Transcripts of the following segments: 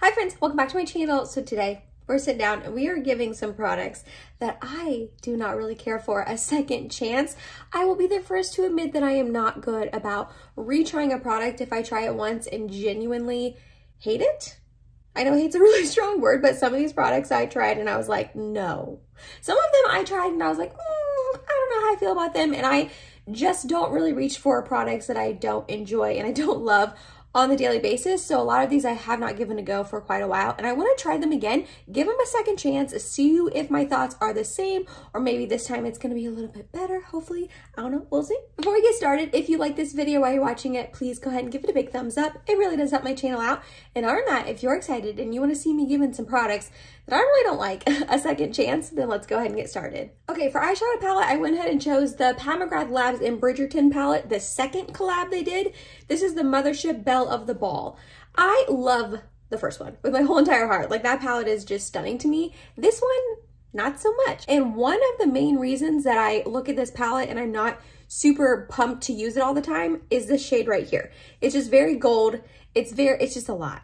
Hi friends, welcome back to my channel. So today we're sitting down and we are giving some products that I do not really care for a second chance. I will be the first to admit that I am not good about retrying a product if I try it once and genuinely hate it. I know hate's a really strong word, but some of these products I tried and I was like, no. Some of them I tried and I was like, I don't know how I feel about them. And I just don't really reach for products that I don't enjoy and I don't love on the daily basis. So a lot of these I have not given a go for quite a while and I want to try them again, give them a second chance, see if my thoughts are the same or maybe this time it's going to be a little bit better. Hopefully, I don't know, we'll see. Before we get started, if you like this video while you're watching it, please go ahead and give it a big thumbs up. It really does help my channel out. And other than that, if you're excited and you want to see me giving some products that I really don't like a second chance, then let's go ahead and get started. Okay, for eyeshadow palette, I went ahead and chose the Mcgrath Labs in Bridgerton palette, the second collab they did. This is the Mothership Belle of the Ball. I love the first one with my whole entire heart. Like, that palette is just stunning to me. This one, not so much. And one of the main reasons that I look at this palette and I'm not super pumped to use it all the time is this shade right here. It's just very gold. It's just a lot.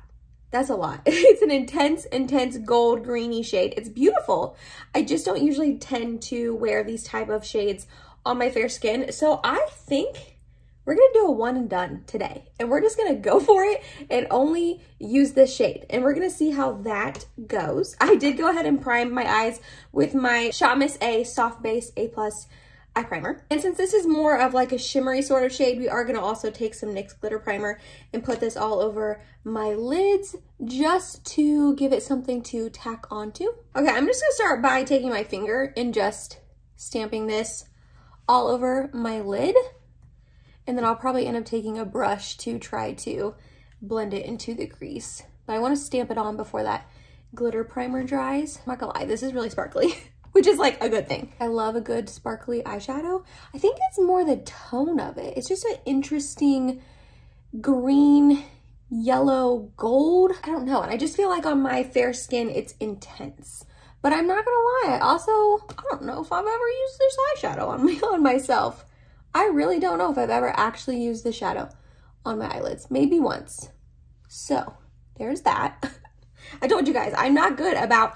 That's a lot. It's an intense gold greeny shade. It's beautiful. I just don't usually tend to wear these type of shades on my fair skin. So I think we're gonna do a one and done today. And we're just gonna go for it and only use this shade. And we're gonna see how that goes. I did go ahead and prime my eyes with my Shot Miss A Soft Base A+ eye primer. And since this is more of like a shimmery sort of shade, we are gonna also take some NYX glitter primer and put this all over my lids just to give it something to tack onto. Okay, I'm just gonna start by taking my finger and just stamping this all over my lid. And then I'll probably end up taking a brush to try to blend it into the crease. But I wanna stamp it on before that glitter primer dries. I'm not gonna lie, this is really sparkly. Which is like a good thing. I love a good sparkly eyeshadow. I think it's more the tone of it. It's just an interesting green, yellow, gold. I don't know. And I just feel like on my fair skin, it's intense. But I'm not gonna lie. I don't know if I've ever used this eyeshadow on myself. I really don't know if I've ever actually used this shadow on my eyelids. Maybe once. So there's that. I told you guys, I'm not good about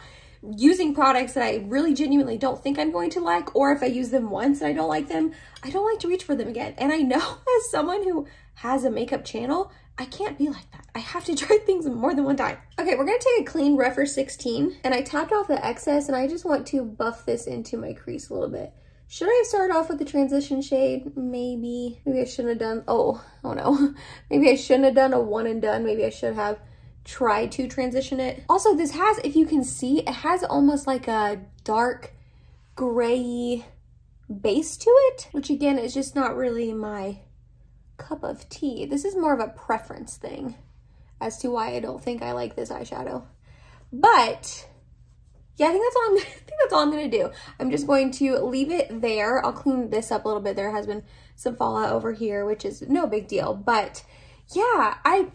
using products that I really genuinely don't think I'm going to like, or if I use them once and I don't like them, I don't like to reach for them again. And I know as someone who has a makeup channel, I can't be like that. I have to try things more than one time. Okay, we're gonna take a clean Refer 16 and I tapped off the excess and I just want to buff this into my crease a little bit. Should I have started off with the transition shade? Maybe I shouldn't have done, oh no. Maybe I shouldn't have done a one and done. Maybe I should have try to transition it. Also, this has, if you can see, it has almost like a dark gray base to it, which again is just not really my cup of tea. This is more of a preference thing as to why I don't think I like this eyeshadow. But yeah, I think that's all I'm gonna do. I'm just going to leave it there. I'll clean this up a little bit. There has been some fallout over here, which is no big deal. But yeah, I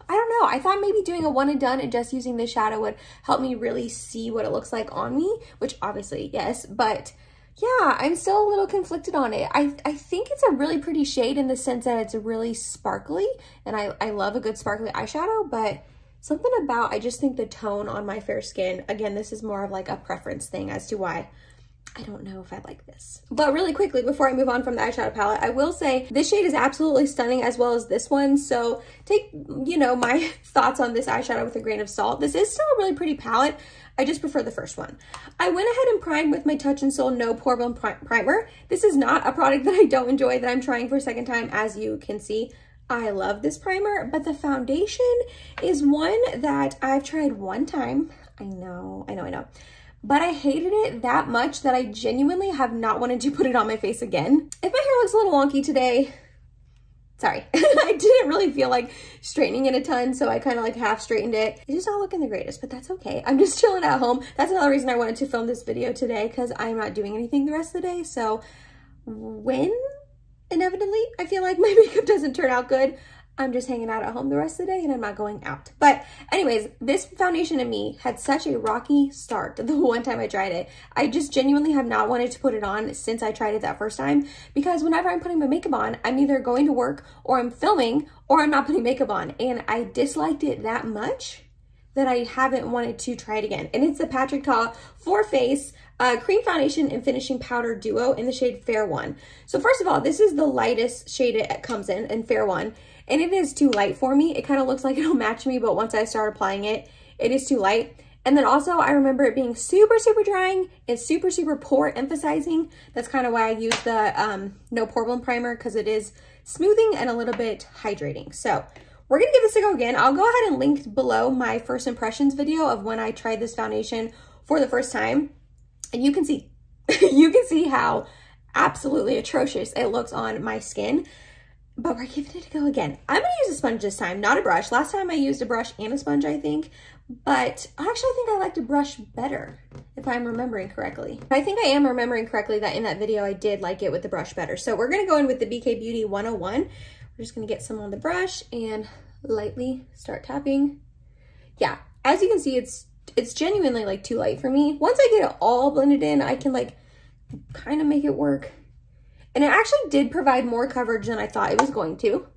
don't know. I thought maybe doing a one and done and just using this shadow would help me really see what it looks like on me, which obviously, yes. But yeah, I'm still a little conflicted on it. I think it's a really pretty shade in the sense that it's really sparkly and I love a good sparkly eyeshadow, but something about, I just think the tone on my fair skin, again, this is more of like a preference thing as to why I don't know if I like this. But really quickly, before I move on from the eyeshadow palette, I will say this shade is absolutely stunning as well as this one. So take, you know, my thoughts on this eyeshadow with a grain of salt. This is still a really pretty palette. I just prefer the first one. I went ahead and primed with my Touch in Sol No Pore Film Primer. This is not a product that I don't enjoy that I'm trying for a second time. As you can see, I love this primer, but the foundation is one that I've tried one time. I know. But I hated it that much that I genuinely have not wanted to put it on my face again. If my hair looks a little wonky today, sorry. I didn't really feel like straightening it a ton, so I kind of like half straightened it. It's just not looking the greatest, but that's okay. I'm just chilling at home. That's another reason I wanted to film this video today, because I'm not doing anything the rest of the day. So when inevitably I feel like my makeup doesn't turn out good, I'm just hanging out at home the rest of the day and I'm not going out. But anyways, this foundation in me had such a rocky start the one time I tried it. I just genuinely have not wanted to put it on since I tried it that first time, because whenever I'm putting my makeup on, I'm either going to work or I'm filming or I'm not putting makeup on. And I disliked it that much that I haven't wanted to try it again. And it's the Patrick Ta For Face Cream Foundation and Finishing Powder Duo in the shade Fair One. So first of all, this is the lightest shade it comes in Fair One. And it is too light for me. It kind of looks like it'll match me, but once I start applying it, it is too light. And then also I remember it being super, super drying and super, super pore emphasizing. That's kind of why I use the No Pore Primer, because it is smoothing and a little bit hydrating. So we're gonna give this a go again. I'll go ahead and link below my first impressions video of when I tried this foundation for the first time. And you can see, you can see how absolutely atrocious it looks on my skin. But we're giving it a go again. I'm gonna use a sponge this time, not a brush. Last time I used a brush and a sponge, I think. But I actually think I liked a brush better, if I'm remembering correctly. I think I am remembering correctly that in that video I did like it with the brush better. So we're gonna go in with the BK Beauty 101. We're just gonna get some on the brush and lightly start tapping. Yeah, as you can see, it's genuinely like too light for me. Once I get it all blended in, I can like kind of make it work. And it actually did provide more coverage than I thought it was going to.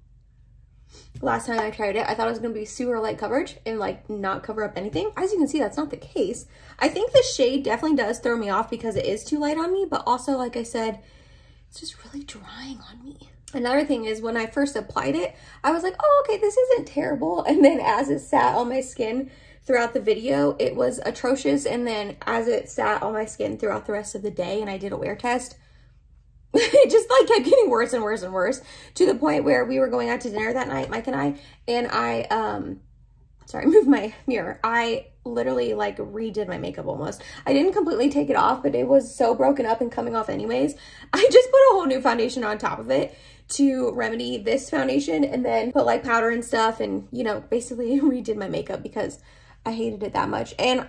Last time I tried it, I thought it was going to be super light coverage and like not cover up anything. As you can see, that's not the case. I think the shade definitely does throw me off because it is too light on me, but also, like I said, it's just really drying on me. Another thing is when I first applied it, I was like, oh, okay, this isn't terrible. And then as it sat on my skin throughout the video, it was atrocious. And then as it sat on my skin throughout the rest of the day and I did a wear test, it just like kept getting worse and worse and worse, to the point where we were going out to dinner that night, Mike and I sorry, moved my mirror. I literally like redid my makeup almost. I didn't completely take it off, but it was so broken up and coming off anyways. I just put a whole new foundation on top of it to remedy this foundation, and then put like powder and stuff, and you know, basically redid my makeup because I hated it that much. And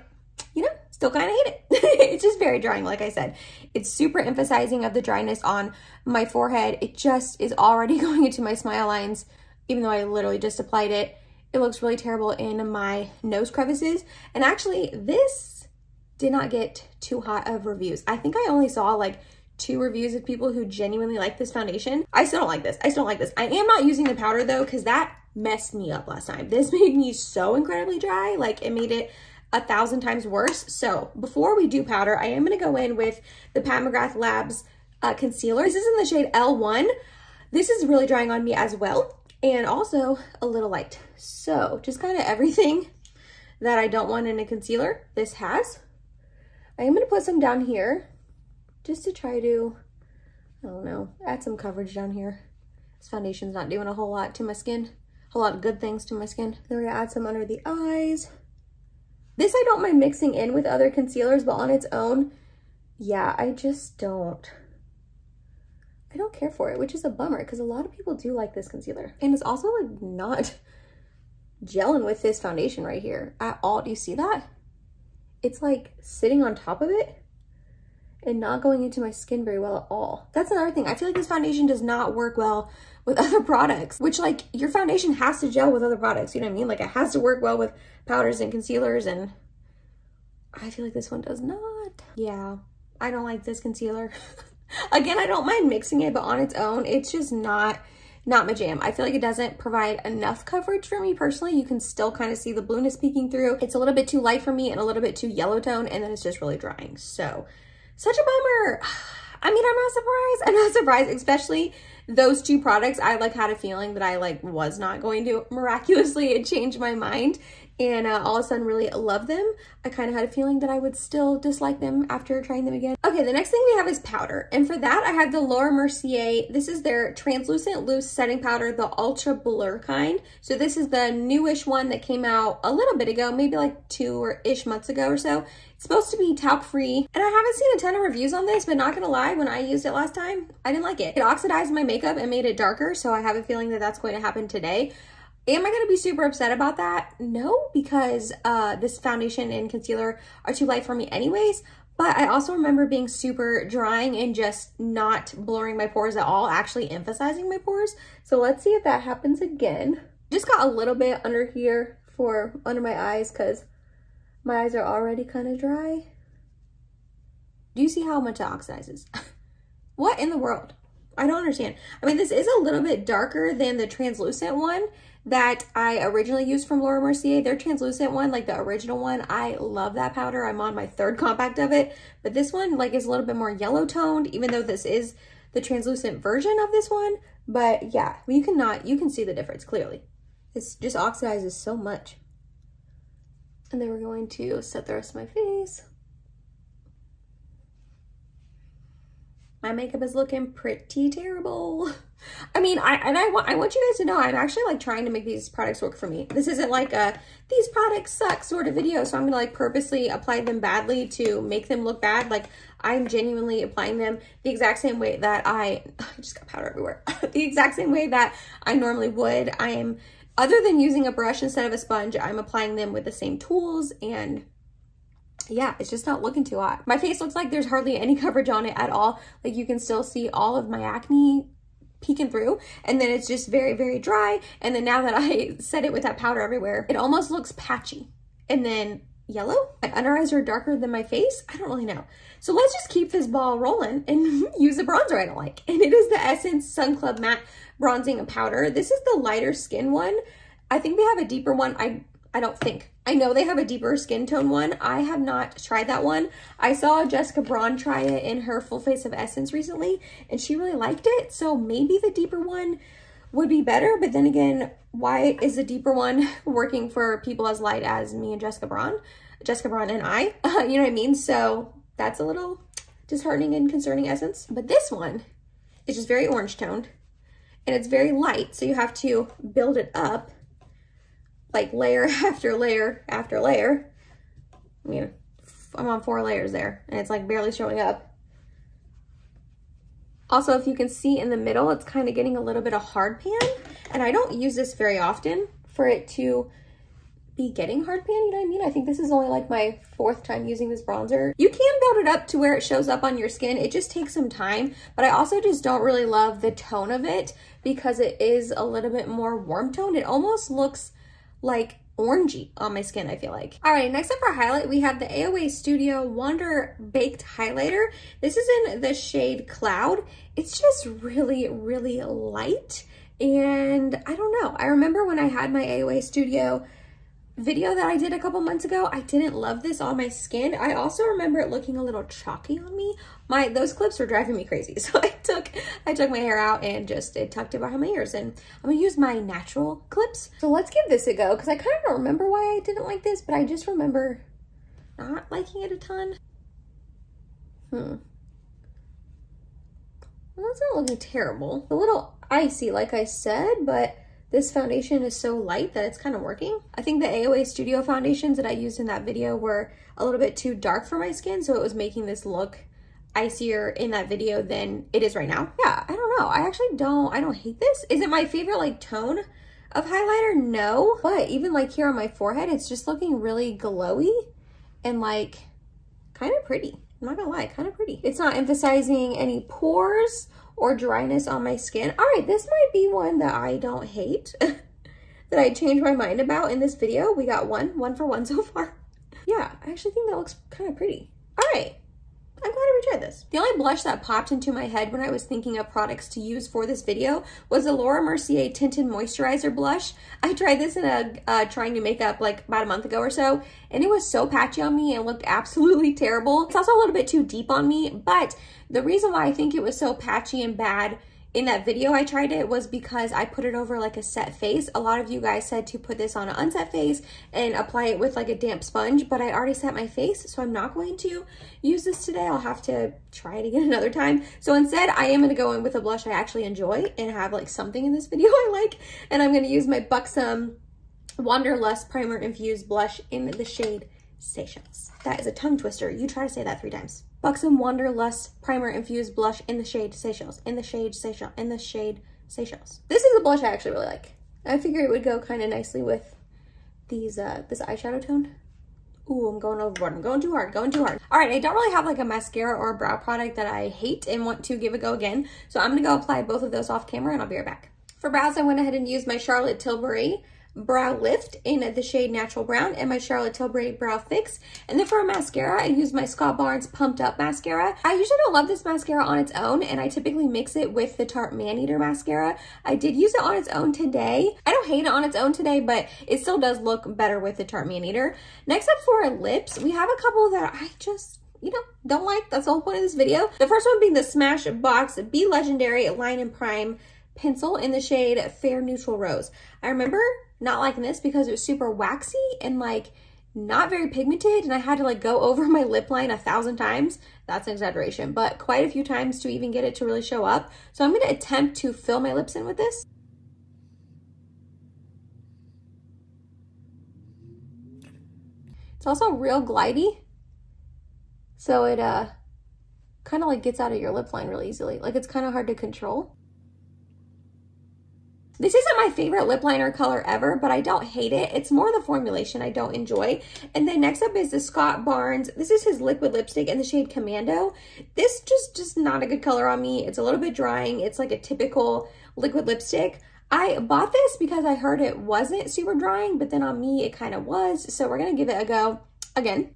you know, still kind of hate it. It's just very drying, like I said. It's super emphasizing of the dryness on my forehead. It just is already going into my smile lines, even though I literally just applied it. It looks really terrible in my nose crevices. And actually, this did not get too hot of reviews. I think I only saw like 2 reviews of people who genuinely like this foundation. I still don't like this. I still don't like this. I am not using the powder though, because that messed me up last time. This made me so incredibly dry. Like, it made it 1,000 times worse. So before we do powder, I am going to go in with the Pat McGrath Labs concealer. This is in the shade L1. This is really drying on me as well, and also a little light. So just kind of everything that I don't want in a concealer, this has. I am going to put some down here just to try to, I don't know, add some coverage down here. This foundation's not doing a whole lot to my skin, a whole lot of good things to my skin. Then we're going to add some under the eyes. This I don't mind mixing in with other concealers, but on its own, yeah, I don't care for it, which is a bummer because a lot of people do like this concealer. And it's also like not gelling with this foundation right here at all. Do you see that? It's like sitting on top of it and not going into my skin very well at all. That's another thing. I feel like this foundation does not work well with other products, which like your foundation has to gel with other products. You know what I mean? Like it has to work well with powders and concealers, and I feel like this one does not. Yeah, I don't like this concealer. Again, I don't mind mixing it, but on its own, it's just not my jam. I feel like it doesn't provide enough coverage for me personally. You can still kind of see the blueness peeking through. It's a little bit too light for me and a little bit too yellow tone, and then it's just really drying. So such a bummer. I mean, I'm not surprised. I'm not surprised, especially those 2 products. I like had a feeling that I like was not going to miraculously change my mind and all of a sudden really love them. I kind of had a feeling that I would still dislike them after trying them again. Okay, the next thing we have is powder. And for that, I have the Laura Mercier. This is their translucent loose setting powder, the ultra blur kind. So this is the newish one that came out a little bit ago, maybe like 2-ish months ago or so. It's supposed to be talc free, and I haven't seen a ton of reviews on this, but not gonna lie, when I used it last time, I didn't like it. It oxidized my makeup and made it darker, so I have a feeling that that's going to happen today. Am I gonna be super upset about that? No, because this foundation and concealer are too light for me anyways, but I also remember being super drying and just not blurring my pores at all, actually emphasizing my pores. So let's see if that happens again. Just got a little bit under here under my eyes because my eyes are already kind of dry. Do you see how much it oxidizes? What in the world? I don't understand. I mean, this is a little bit darker than the translucent one that I originally used from Laura Mercier, their translucent one, like the original one. I love that powder. I'm on my 3rd compact of it, but this one like is a little bit more yellow toned, even though this is the translucent version of this one. But yeah, you can see the difference clearly. It's just oxidizes so much. And then we're going to set the rest of my face. My makeup is looking pretty terrible. I mean, I want you guys to know I'm actually like trying to make these products work for me. This isn't like a these products suck sort of video, so I'm gonna like purposely apply them badly to make them look bad. Like I'm genuinely applying them the exact same way that I just got powder everywhere. The exact same way that I normally would. I am, other than using a brush instead of a sponge, I'm applying them with the same tools, and yeah, it's just not looking too hot. My face looks like there's hardly any coverage on it at all. Like you can still see all of my acne peeking through, and then it's just very, very dry. And then now that I set it with that powder everywhere, it almost looks patchy. And then yellow, my under eyes are darker than my face. I don't really know. So let's just keep this ball rolling and use a bronzer I don't like. And it is the Essence Sun Club Matte Bronzing Powder. This is the lighter skin one. I think they have a deeper one. I don't think. I know they have a deeper skin tone one. I have not tried that one. I saw Jessica Braun try it in her Full Face of Essence recently, and she really liked it. So maybe the deeper one would be better. But then again, why is the deeper one working for people as light as me and Jessica Braun and I? You know what I mean? So that's a little disheartening and concerning, Essence. But this one is just very orange toned, and it's very light. So you have to build it up, like layer after layer after layer. I mean, I'm on 4 layers there, and it's like barely showing up. Also, if you can see in the middle, it's kind of getting a little bit of hard pan, and I don't use this very often for it to be getting hard pan, you know what I mean? I think this is only like my 4th time using this bronzer. You can build it up to where it shows up on your skin. It just takes some time, but I also just don't really love the tone of it because it is a little bit more warm toned. It almost looks like orangey on my skin, I feel like. All right, next up for highlight, we have the AOA Studio Wander Baked Highlighter. This is in the shade Cloud. It's just really, really light. And I don't know. I remember when I had my AOA Studio video that I did a couple months ago, I didn't love this on my skin. I also remember it looking a little chalky on me. Those clips were driving me crazy. So I took my hair out and just tucked it behind my ears, and I'm gonna use my natural clips. So let's give this a go, because I kind of don't remember why I didn't like this, but I just remember not liking it a ton. Well, it's not looking terrible. A little icy, like I said, but this foundation is so light that it's kind of working. I think the AOA Studio foundations that I used in that video were a little bit too dark for my skin, so it was making this look icier in that video than it is right now. Yeah, I don't know. I don't hate this. Is it my favorite like tone of highlighter? No, but even like here on my forehead, it's just looking really glowy and like kind of pretty. I'm not gonna lie, kind of pretty. It's not emphasizing any pores or dryness on my skin. All right, this might be one that I don't hate, that I changed my mind about in this video. We got one for one so far. Yeah, I actually think that looks kind of pretty. All right, I'm glad I retried this. The only blush that popped into my head when I was thinking of products to use for this video was the Laura Mercier Tinted Moisturizer blush. I tried this in a trying to makeup like about a month ago or so, and it was so patchy on me and looked absolutely terrible. It's also a little bit too deep on me, but the reason why I think it was so patchy and bad in that video I tried it was because I put it over like a set face. A lot of you guys said to put this on an unset face and apply it with like a damp sponge, but I already set my face, so I'm not going to use this today. I'll have to try it again another time. So instead, I am going to go in with a blush I actually enjoy and have like something in this video I like, and I'm going to use my Buxom Wanderlust Primer Infused blush in the shade Seychelles. That is a tongue twister. You try to say that 3 times. Buxom Wanderlust Primer Infused blush in the shade Seychelles. In the shade Seychelles. In the shade Seychelles. This is a blush I actually really like. I figure it would go kind of nicely with these this eyeshadow tone. Ooh, I'm going overboard. I'm going too hard. All right, I don't really have like a mascara or a brow product that I hate and want to give a go again. So I'm gonna go apply both of those off camera and I'll be right back. For brows, I went ahead and used my Charlotte Tilbury Brow Lift in the shade Natural Brown and my Charlotte Tilbury Brow Fix. And then for a mascara, I use my Scott Barnes Pumped Up Mascara. I usually don't love this mascara on its own, and I typically mix it with the Tarte Maneater Mascara. I did use it on its own today. I don't hate it on its own today, but it still does look better with the Tarte Maneater. Next up for lips, we have a couple that I just, you know, don't like. That's the whole point of this video. The first one being the Smashbox Be Legendary Line and Prime Pencil in the shade Fair Neutral Rose. I remember not liking this because it was super waxy and like not very pigmented, and I had to like go over my lip line 1,000 times. That's an exaggeration, but quite a few times to even get it to really show up. So I'm going to attempt to fill my lips in with this. It's also real glidey, so it kind of like gets out of your lip line really easily. Like it's kind of hard to control. This isn't my favorite lip liner color ever, but I don't hate it. It's more the formulation I don't enjoy. And then next up is the Scott Barnes. This is his liquid lipstick in the shade Commando. This just not a good color on me. It's a little bit drying. It's like a typical liquid lipstick. I bought this because I heard it wasn't super drying, but then on me it kind of was. So we're going to give it a go again.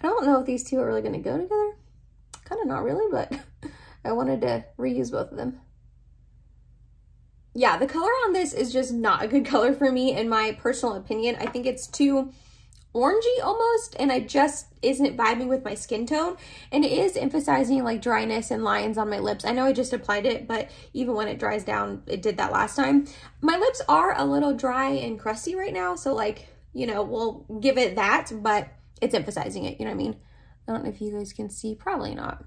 I don't know if these two are really going to go together. Kind of not really, but I wanted to reuse both of them. Yeah, the color on this is just not a good color for me in my personal opinion. I think it's too orangey almost, and I just isn't vibing with my skin tone, and it is emphasizing like dryness and lines on my lips. I know I just applied it, but even when it dries down, it did that last time. My lips are a little dry and crusty right now, so like, you know, we'll give it that, but it's emphasizing it, you know what I mean? I don't know if you guys can see, probably not.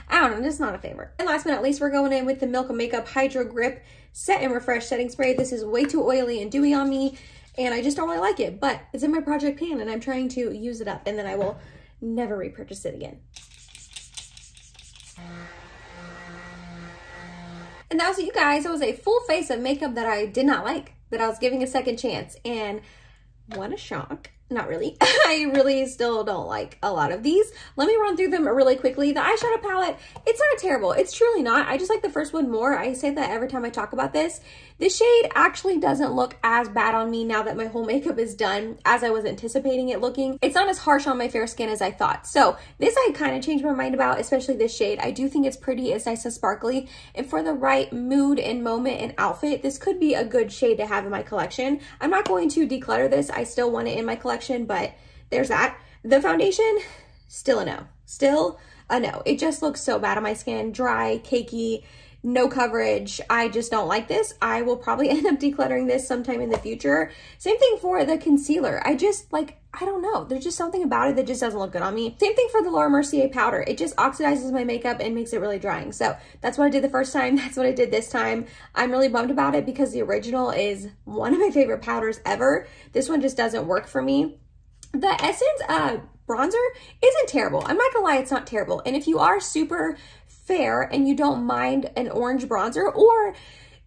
I don't know, this is not a favorite. And last but not least, we're going in with the Milk of Makeup Hydro Grip Set and Refresh Setting Spray. This is way too oily and dewy on me, and I just don't really like it, but it's in my project pan and I'm trying to use it up, and then I will never repurchase it again. And that was it, you guys. It was a full face of makeup that I did not like, that I was giving a second chance, and what a shock. Not really. I really still don't like a lot of these. Let me run through them really quickly. The eyeshadow palette, it's not terrible. It's truly not. I just like the first one more. I say that every time I talk about this. This shade actually doesn't look as bad on me now that my whole makeup is done as I was anticipating it looking. It's not as harsh on my fair skin as I thought. So this I kind of changed my mind about, especially this shade. I do think it's pretty. It's nice and sparkly. And for the right mood and moment and outfit, this could be a good shade to have in my collection. I'm not going to declutter this. I still want it in my collection, but there's that. The foundation, still a no. Still a no. It just looks so bad on my skin. Dry, cakey, no coverage. I just don't like this. I will probably end up decluttering this sometime in the future. Same thing for the concealer. I just like, I don't know. There's just something about it that just doesn't look good on me. Same thing for the Laura Mercier powder. It just oxidizes my makeup and makes it really drying. So that's what I did the first time. That's what I did this time. I'm really bummed about it because the original is one of my favorite powders ever. This one just doesn't work for me. The Essence bronzer isn't terrible. I'm not gonna lie, it's not terrible. And if you are super fair and you don't mind an orange bronzer, or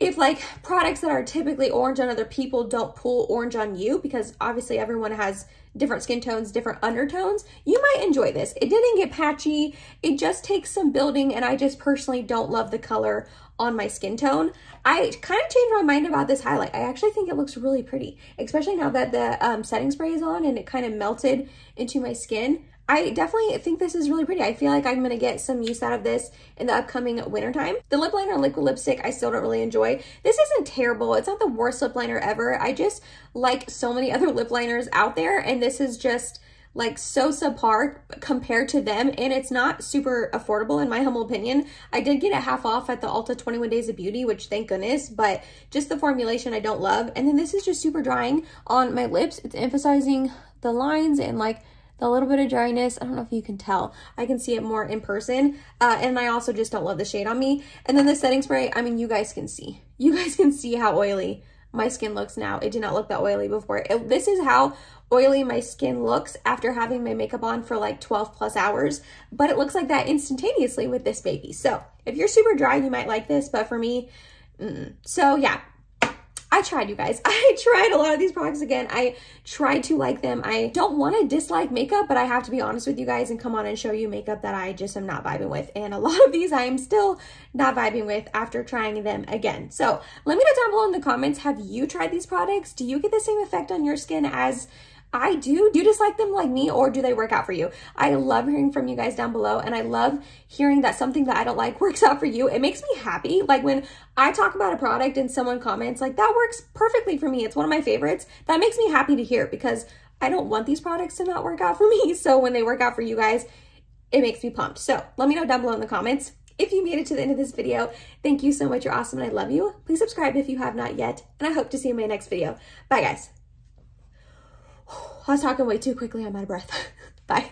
if like products that are typically orange on other people don't pull orange on you, because obviously everyone has different skin tones, different undertones, you might enjoy this. It didn't get patchy. It just takes some building, and I just personally don't love the color on my skin tone. I kind of changed my mind about this highlight. I actually think it looks really pretty, especially now that the setting spray is on and it kind of melted into my skin. I definitely think this is really pretty. I feel like I'm going to get some use out of this in the upcoming winter time. The lip liner and liquid lipstick, I still don't really enjoy. This isn't terrible. It's not the worst lip liner ever. I just like so many other lip liners out there, and this is just like so subpar compared to them, and it's not super affordable in my humble opinion. I did get it half off at the Ulta 21 Days of Beauty, which thank goodness, but just the formulation I don't love. And then this is just super drying on my lips. It's emphasizing the lines and like the little bit of dryness. I don't know if you can tell. I can see it more in person. And I also just don't love the shade on me. And then the setting spray, I mean, you guys can see. You guys can see how oily my skin looks now. It did not look that oily before. This is how oily my skin looks after having my makeup on for like 12 plus hours, but it looks like that instantaneously with this baby. So if you're super dry, you might like this, but for me, so yeah, I tried, you guys. I tried a lot of these products again. I tried to like them. I don't want to dislike makeup, but I have to be honest with you guys and come on and show you makeup that I just am not vibing with. And a lot of these I am still not vibing with after trying them again. So let me know down below in the comments, have you tried these products? Do you get the same effect on your skin as I do? Do you dislike them like me, or do they work out for you? I love hearing from you guys down below, and I love hearing that something that I don't like works out for you. It makes me happy. Like when I talk about a product and someone comments like, that works perfectly for me, it's one of my favorites, that makes me happy to hear, because I don't want these products to not work out for me. So when they work out for you guys, it makes me pumped. So let me know down below in the comments. If you made it to the end of this video, thank you so much. You're awesome and I love you. Please subscribe if you have not yet, and I hope to see you in my next video. Bye, guys. I was talking way too quickly. I'm out of breath. Bye.